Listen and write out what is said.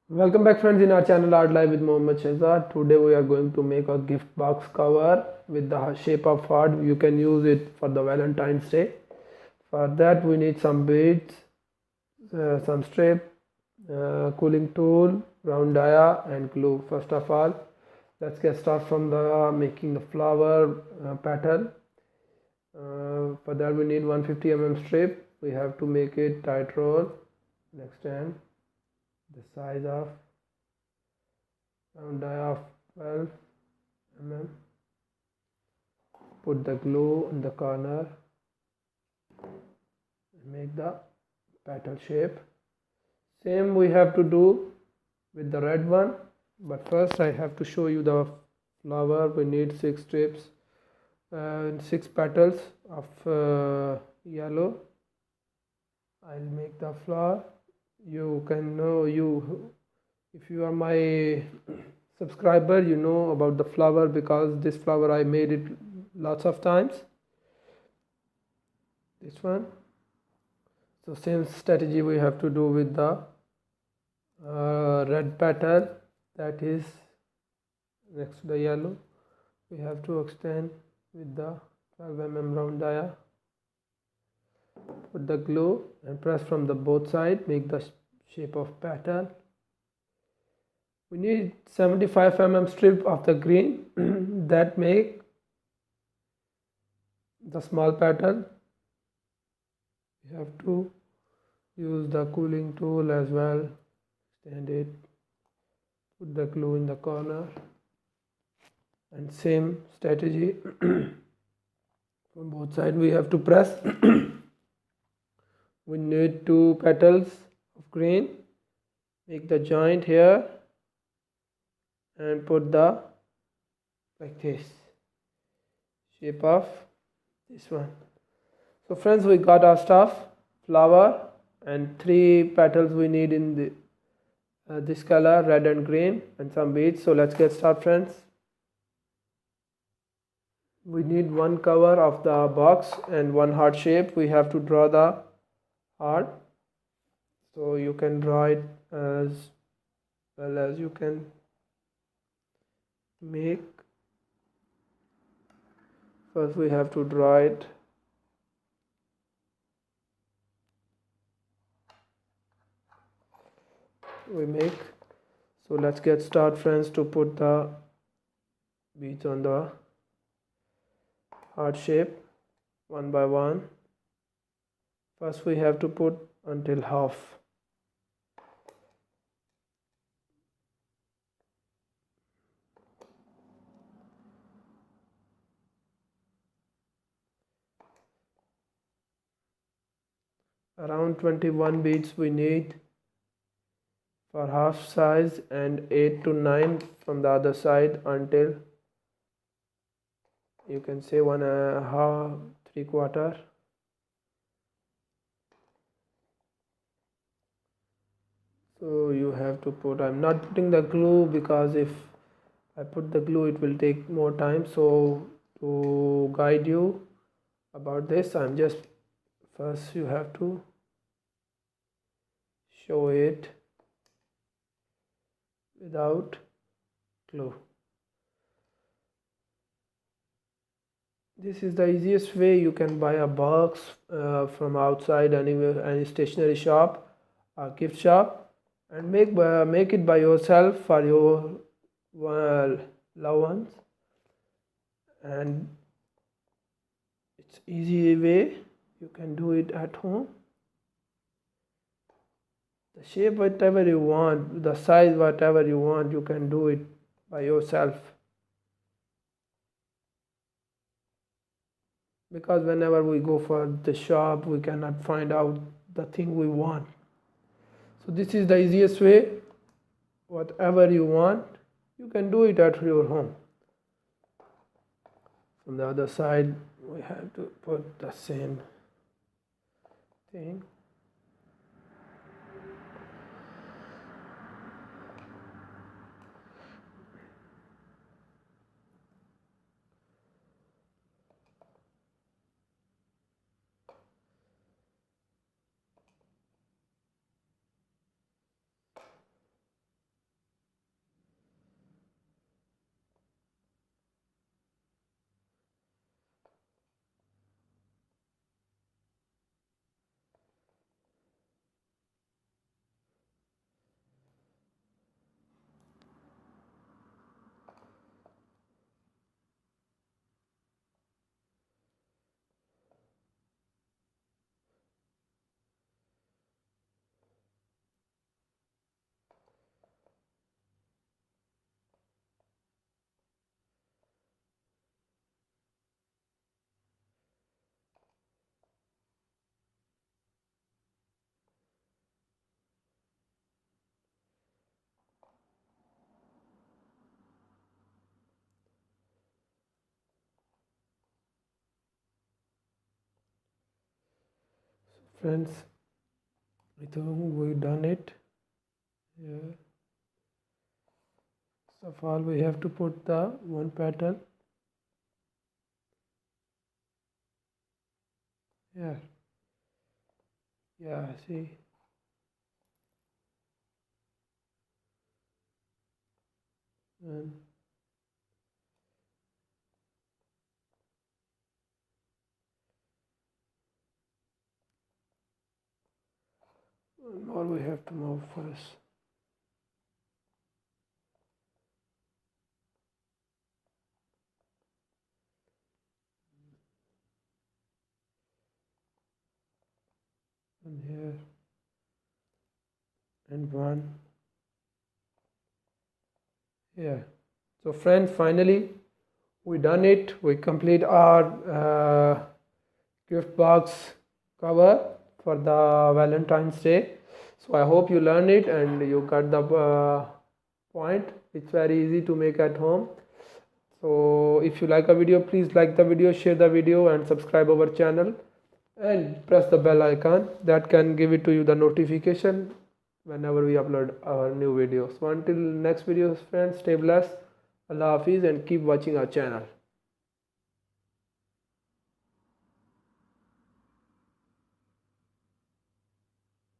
Welcome back friends in our channel Art Live with Mohammed Shehzad. Today we are going to make a gift box cover with the shape of heart. You can use it for the Valentine's Day. For that we need some beads, some strip, cooling tool, round dia and glue. First of all, let's get started from the making the flower pattern. For that we need 150 strip. We have to make it tight roll. Extend the size of round die of 12 mm. Put the glue in the corner and make the petal shape. Same we have to do with the red one, but first I have to show you the flower. We need 6 strips and 6 petals of yellow. I'll make the flower. You can know, if you are my subscriber, you know about the flower because this flower I made it lots of times. This one. So same strategy we have to do with the red petal that is next to the yellow. We have to extend with the 12 round dia. Put the glue and press from the both sides. Make the shape of petal. We need 75 strip of the green that make the small petal. You have to use the cooling tool as well. Extend it. Put the glue in the corner. And same strategy from both sides. We have to press. We need 2 petals of green. Make the joint here and put the like this shape of this one. So friends, we got our stuff, flower and 3 petals we need in the this color, red and green, and some beads. So let's get started friends. We need 1 cover of the box and 1 heart shape. We have to draw the heart, so you can draw it as well as you can make. First we have to draw it. We make. So let's get started friends to put the beads on the heart shape one by one. First we have to put until half. Around 21 beads we need for half size and 8 to 9 from the other side until you can say 1/2, 3/4. So you have to put, I'm not putting the glue because if I put the glue it will take more time. So to guide you about this, I'm just first you have to show it without glue. This is the easiest way. You can buy a box from outside anywhere, any stationery shop or gift shop, and make it by yourself for your loved ones, and it's easy way. You can do it at home. The shape whatever you want, the size whatever you want, you can do it by yourself, because whenever we go for the shop we cannot find out the thing we want. So this is the easiest way. Whatever you want, you can do it at your home. From the other side we have to put the same thing. friends, I think we done it. Yeah. So far we have to put the one pattern. Yeah. Yeah, see. And now we have to move first. And here and one. Yeah. So friends, finally we done it. We complete our gift box cover for the Valentine's Day. So I hope you learned it and you got the point. It's very easy to make at home. So if you like a video, please like the video, share the video and subscribe our channel and press the bell icon that can give it to you the notification whenever we upload our new videos. So until next videos friends, stay blessed, Allah Hafiz, and keep watching our channel.